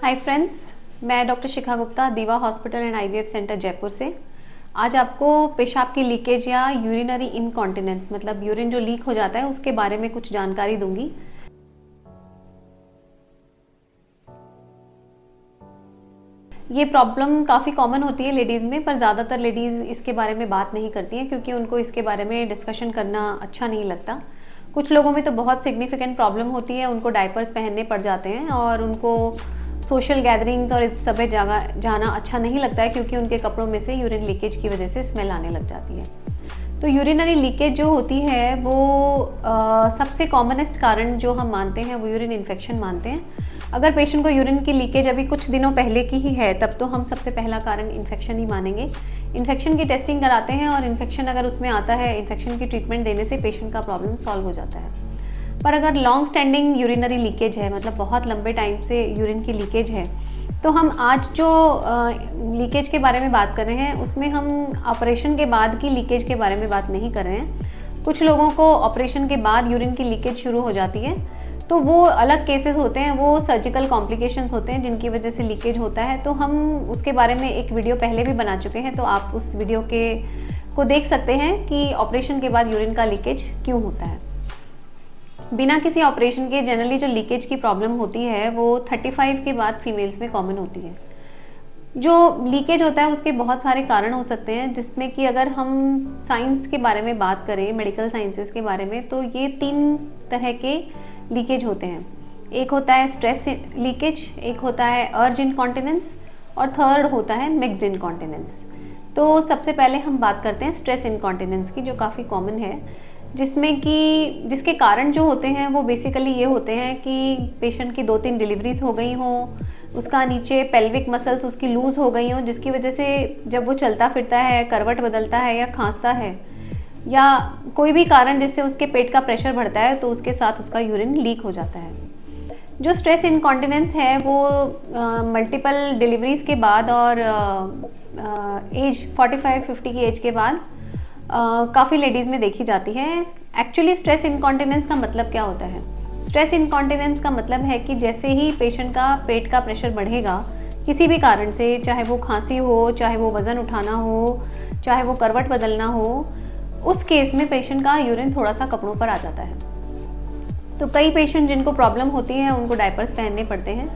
Hi friends, मैं doctor शिखा गुप्ता दीवा hospital and IVF centre Jaipur से। आज आपको पेशाब की लीकेज या यूरिनरी इनकॉन्टिनेंस मतलब यूरिन जो लीक हो जाता है उसके बारे में कुछ जानकारी दूंगी। ये प्रॉब्लम काफ़ी कॉमन होती है लेडीज़ में, पर ज़्यादातर लेडीज़ इसके बारे में बात नहीं करती हैं क्योंकि उनको इसके बारे में डिस्कशन करना अच्छा नहीं लगता। कुछ लोगों में तो बहुत सिग्निफिकेंट प्रॉब्लम होती है, उनको डायपर्स पहनने पड़ जाते हैं और उनको सोशल गैदरिंग्स और इस सब जगह जाना अच्छा नहीं लगता है क्योंकि उनके कपड़ों में से यूरिन लीकेज की वजह से स्मेल आने लग जाती है। तो यूरिनरी लीकेज जो होती है वो सबसे कॉमनेस्ट कारण जो हम मानते हैं वो यूरिन इन्फेक्शन मानते हैं। अगर पेशेंट को यूरिन की लीकेज अभी कुछ दिनों पहले की ही है तब तो हम सबसे पहला कारण इन्फेक्शन ही मानेंगे। इन्फेक्शन की टेस्टिंग कराते हैं और इन्फेक्शन अगर उसमें आता है, इन्फेक्शन की ट्रीटमेंट देने से पेशेंट का प्रॉब्लम सॉल्व हो जाता है। पर अगर लॉन्ग स्टैंडिंग यूरिनरी लीकेज है, मतलब बहुत लंबे टाइम से यूरिन की लीकेज है, तो हम आज जो लीकेज के बारे में बात कर रहे हैं उसमें हम ऑपरेशन के बाद की लीकेज के बारे में बात नहीं कर रहे हैं। कुछ लोगों को ऑपरेशन के बाद यूरिन की लीकेज शुरू हो जाती है, तो वो अलग केसेस होते हैं, वो सर्जिकल कॉम्प्लिकेशंस होते हैं जिनकी वजह से लीकेज होता है। तो हम उसके बारे में एक वीडियो पहले भी बना चुके हैं, तो आप उस वीडियो को देख सकते हैं कि ऑपरेशन के बाद यूरिन का लीकेज क्यों होता है। बिना किसी ऑपरेशन के जनरली जो लीकेज की प्रॉब्लम होती है वो 35 के बाद फीमेल्स में कॉमन होती है। जो लीकेज होता है उसके बहुत सारे कारण हो सकते हैं, जिसमें कि अगर हम साइंस के बारे में बात करें, मेडिकल साइंसेस के बारे में, तो ये 3 तरह के लीकेज होते हैं। एक होता है स्ट्रेस लीकेज, एक होता है अर्ज इनकॉन्टिनेंस और थर्ड होता है मिक्स्ड इनकॉन्टिनेंस। तो सबसे पहले हम बात करते हैं स्ट्रेस इनकॉन्टिनेंस की, जो काफ़ी कॉमन है, जिसके कारण जो होते हैं वो बेसिकली ये होते हैं कि पेशेंट की 2-3 डिलीवरीज हो गई हों, उसका नीचे पेल्विक मसल्स उसकी लूज़ हो गई हों, जिसकी वजह से जब वो चलता फिरता है, करवट बदलता है या खांसता है, या कोई भी कारण जिससे उसके पेट का प्रेशर बढ़ता है, तो उसके साथ उसका यूरिन लीक हो जाता है। जो स्ट्रेस इनकॉन्टिनेंस है वो मल्टीपल डिलीवरीज के बाद और एज 45-50 की एज के बाद काफ़ी लेडीज़ में देखी जाती है। एक्चुअली स्ट्रेस इनकॉन्टिनेंस का मतलब क्या होता है? स्ट्रेस इनकॉन्टिनेंस का मतलब है कि जैसे ही पेशेंट का पेट का प्रेशर बढ़ेगा किसी भी कारण से, चाहे वो खांसी हो, चाहे वो वज़न उठाना हो, चाहे वो करवट बदलना हो, उस केस में पेशेंट का यूरिन थोड़ा सा कपड़ों पर आ जाता है। तो कई पेशेंट जिनको प्रॉब्लम होती है उनको डायपर्स पहनने पड़ते हैं।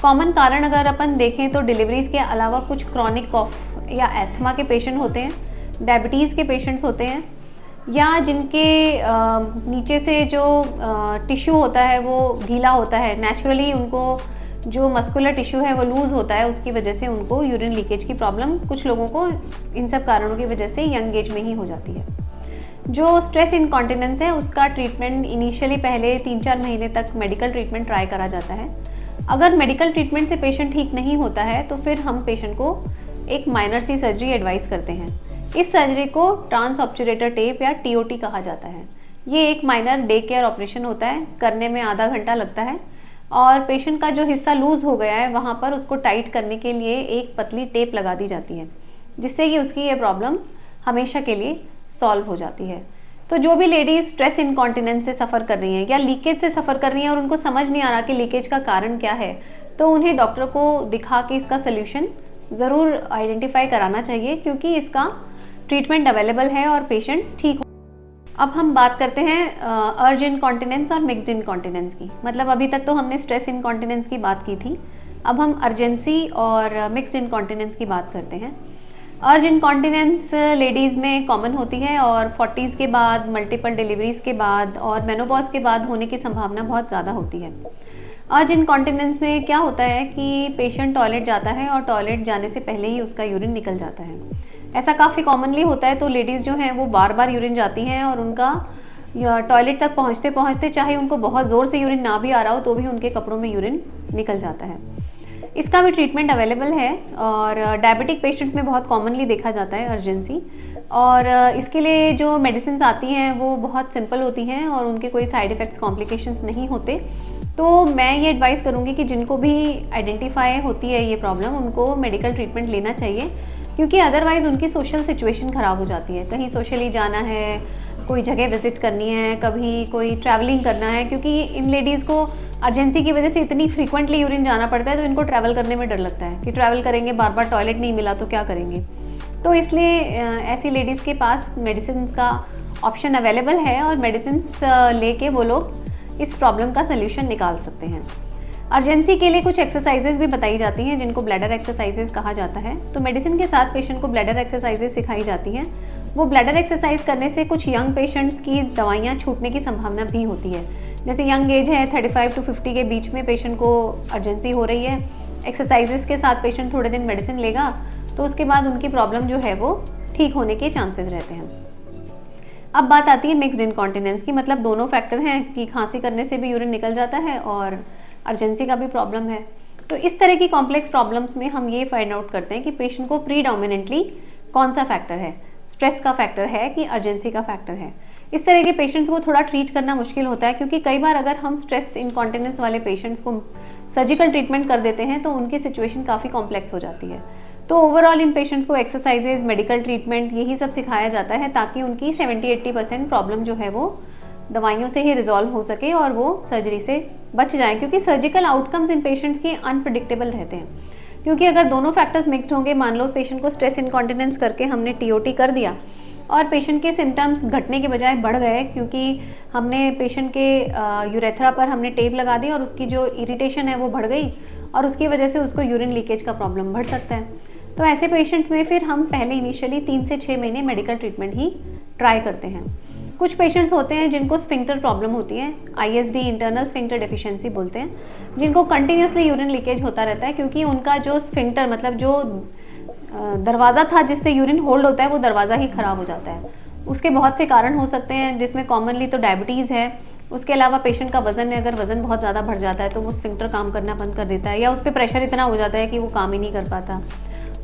कॉमन कारण अगर अपन देखें तो डिलीवरीज के अलावा कुछ क्रॉनिक कॉफ या एस्थमा के पेशेंट होते हैं, डायबिटीज़ के पेशेंट्स होते हैं, या जिनके नीचे से जो टिश्यू होता है वो ढीला होता है, नेचुरली उनको जो मस्कुलर टिश्यू है वो लूज़ होता है, उसकी वजह से उनको यूरिन लीकेज की प्रॉब्लम कुछ लोगों को इन सब कारणों की वजह से यंग एज में ही हो जाती है। जो स्ट्रेस इनकॉन्टिनेंस है उसका ट्रीटमेंट इनिशियली पहले 3-4 महीने तक मेडिकल ट्रीटमेंट ट्राई करा जाता है। अगर मेडिकल ट्रीटमेंट से पेशेंट ठीक नहीं होता है तो फिर हम पेशेंट को एक माइनर सी सर्जरी एडवाइस करते हैं। इस सर्जरी को ट्रांस ऑब्चुरेटर टेप या टीओटी कहा जाता है। ये एक माइनर डे केयर ऑपरेशन होता है, करने में आधा घंटा लगता है और पेशेंट का जो हिस्सा लूज़ हो गया है वहाँ पर उसको टाइट करने के लिए एक पतली टेप लगा दी जाती है, जिससे कि उसकी ये प्रॉब्लम हमेशा के लिए सॉल्व हो जाती है। तो जो भी लेडीज स्ट्रेस इनकॉन्टिनेंस से सफ़र कर रही हैं या लीकेज से सफ़र कर रही हैं और उनको समझ नहीं आ रहा कि लीकेज का कारण क्या है, तो उन्हें डॉक्टर को दिखा के इसका सल्यूशन ज़रूर आइडेंटिफाई कराना चाहिए, क्योंकि इसका ट्रीटमेंट अवेलेबल है और पेशेंट्स ठीक हो। अब हम बात करते हैं अर्ज इनकॉन्टिनेंस और मिक्स्ड इनकॉन्टिनेंस की। मतलब अभी तक तो हमने स्ट्रेस इनकॉन्टिनेंस की बात की थी, अब हम अर्जेंसी और मिक्स्ड इनकॉन्टिनेंस की बात करते हैं। अर्ज इनकॉन्टिनेंस लेडीज़ में कॉमन होती है और 40s के बाद, मल्टीपल डिलीवरीज के बाद और मेनोपॉज के बाद होने की संभावना बहुत ज़्यादा होती है। अर्ज इनकॉन्टिनेंस में क्या होता है कि पेशेंट टॉयलेट जाता है और टॉयलेट जाने से पहले ही उसका यूरिन निकल जाता है। ऐसा काफ़ी कॉमनली होता है, तो लेडीज़ जो हैं वो बार बार यूरिन जाती हैं और उनका टॉयलेट तक पहुंचते पहुंचते चाहे उनको बहुत ज़ोर से यूरिन ना भी आ रहा हो तो भी उनके कपड़ों में यूरिन निकल जाता है। इसका भी ट्रीटमेंट अवेलेबल है और डायबिटिक पेशेंट्स में बहुत कॉमनली देखा जाता है अर्जेंसी। और इसके लिए जो मेडिसिन आती हैं वो बहुत सिंपल होती हैं और उनके कोई साइड इफ़ेक्ट्स, कॉम्प्लिकेशंस नहीं होते। तो मैं ये एडवाइस करूँगी कि जिनको भी आइडेंटिफाई होती है ये प्रॉब्लम, उनको मेडिकल ट्रीटमेंट लेना चाहिए, क्योंकि अदरवाइज़ उनकी सोशल सिचुएशन ख़राब हो जाती है। कहीं सोशली जाना है, कोई जगह विजिट करनी है, कभी कोई ट्रैवलिंग करना है, क्योंकि इन लेडीज़ को अर्जेंसी की वजह से इतनी फ्रीक्वेंटली यूरिन जाना पड़ता है, तो इनको ट्रैवल करने में डर लगता है कि ट्रैवल करेंगे, बार बार टॉयलेट नहीं मिला तो क्या करेंगे। तो इसलिए ऐसी लेडीज़ के पास मेडिसिन का ऑप्शन अवेलेबल है और मेडिसिन लेके वो लोग इस प्रॉब्लम का सल्यूशन निकाल सकते हैं। अर्जेंसी के लिए कुछ एक्सरसाइजेज भी बताई जाती हैं जिनको ब्लैडर एक्सरसाइजेज कहा जाता है। तो मेडिसिन के साथ पेशेंट को ब्लैडर एक्सरसाइजेज सिखाई जाती हैं। वो ब्लैडर एक्सरसाइज करने से कुछ यंग पेशेंट्स की दवाइयाँ छूटने की संभावना भी होती है। जैसे यंग एज है 35 to 50 के बीच में पेशेंट को अर्जेंसी हो रही है, एक्सरसाइजेज के साथ पेशेंट थोड़े दिन मेडिसिन लेगा तो उसके बाद उनकी प्रॉब्लम जो है वो ठीक होने के चांसेस रहते हैं। अब बात आती है मिक्स्ड इनकॉन्टिनेंस की, मतलब दोनों फैक्टर हैं कि खांसी करने से भी यूरिन निकल जाता है और अर्जेंसी का भी प्रॉब्लम है। तो इस तरह की कॉम्प्लेक्स प्रॉब्लम्स में हम ये फाइंड आउट करते हैं कि पेशेंट को प्रीडोमिनेंटली कौन सा फैक्टर है, स्ट्रेस का फैक्टर है कि अर्जेंसी का फैक्टर है। इस तरह के पेशेंट्स को थोड़ा ट्रीट करना मुश्किल होता है, क्योंकि कई बार अगर हम स्ट्रेस इनकॉन्टिनेंस वाले पेशेंट्स को सर्जिकल ट्रीटमेंट कर देते हैं तो उनकी सिचुएशन काफ़ी कॉम्प्लेक्स हो जाती है। तो ओवरऑल इन पेशेंट्स को एक्सरसाइजेज, मेडिकल ट्रीटमेंट यही सब सिखाया जाता है ताकि उनकी 70-80% प्रॉब्लम जो है वो दवाइयों से ही रिजॉल्व हो सके और वो सर्जरी से बच जाएं, क्योंकि सर्जिकल आउटकम्स इन पेशेंट्स के अनप्रिडिक्टेबल रहते हैं। क्योंकि अगर दोनों फैक्टर्स मिक्स्ड होंगे, मान लो पेशेंट को स्ट्रेस इनकॉन्टिनेंस करके हमने टीओटी कर दिया और पेशेंट के सिम्टम्स घटने के बजाय बढ़ गए, क्योंकि हमने पेशेंट के यूरेथ्रा पर हमने टेप लगा दी और उसकी जो इरिटेशन है वो बढ़ गई और उसकी वजह से उसको यूरिन लीकेज का प्रॉब्लम बढ़ सकता है। तो ऐसे पेशेंट्स में फिर हम पहले इनिशियली 3 से 6 महीने मेडिकल ट्रीटमेंट ही ट्राई करते हैं। कुछ पेशेंट्स होते हैं जिनको स्फिंक्टर प्रॉब्लम होती है, ISD इंटरनल स्फिंक्टर डेफिशिएंसी बोलते हैं, जिनको कंटिन्यूसली यूरिन लीकेज होता रहता है, क्योंकि उनका जो स्फिंक्टर मतलब जो दरवाज़ा था जिससे यूरिन होल्ड होता है वो दरवाज़ा ही ख़राब हो जाता है। उसके बहुत से कारण हो सकते हैं, जिसमें कॉमनली तो डायबिटीज़ है। उसके अलावा पेशेंट का वज़न है, अगर वज़न बहुत ज़्यादा बढ़ जाता है तो वो स्फिंक्टर काम करना बंद कर देता है या उस पर प्रेशर इतना हो जाता है कि वो काम ही नहीं कर पाता।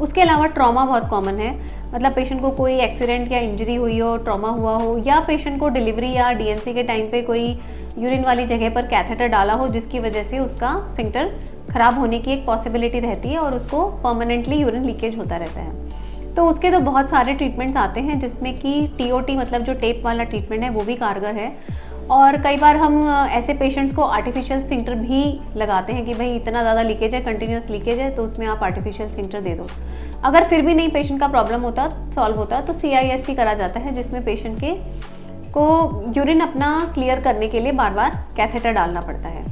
उसके अलावा ट्रॉमा बहुत कॉमन है, मतलब पेशेंट को कोई एक्सीडेंट या इंजरी हुई हो, ट्रॉमा हुआ हो, या पेशेंट को डिलीवरी या DNC के टाइम पे कोई यूरिन वाली जगह पर कैथेटर डाला हो जिसकी वजह से उसका स्फिंक्टर खराब होने की एक पॉसिबिलिटी रहती है और उसको परमानेंटली यूरिन लीकेज होता रहता है। तो उसके तो बहुत सारे ट्रीटमेंट्स आते हैं, जिसमें कि TOT मतलब जो टेप वाला ट्रीटमेंट है वो भी कारगर है। और कई बार हम ऐसे पेशेंट्स को आर्टिफिशियल स्फिंक्टर भी लगाते हैं कि भाई इतना ज़्यादा लीकेज है, कंटिन्यूस लीकेज है, तो उसमें आप आर्टिफिशियल स्फिंक्टर दे दो। अगर फिर भी नहीं पेशेंट का प्रॉब्लम होता, सॉल्व होता, तो CISC करा जाता है, जिसमें पेशेंट के को यूरिन अपना क्लियर करने के लिए बार बार कैथेटर डालना पड़ता है।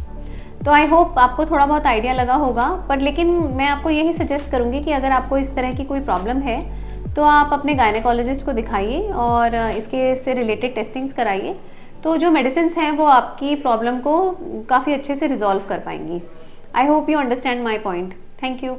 तो आई होप आपको थोड़ा बहुत आइडिया लगा होगा, पर लेकिन मैं आपको यही सजेस्ट करूँगी कि अगर आपको इस तरह की कोई प्रॉब्लम है तो आप अपने गायनेकोलॉजिस्ट को दिखाइए और इसके से रिलेटेड टेस्टिंग्स कराइए। तो जो मेडिसिन्स हैं वो आपकी प्रॉब्लम को काफ़ी अच्छे से रिजॉल्व कर पाएंगी। I hope you understand my point. Thank you.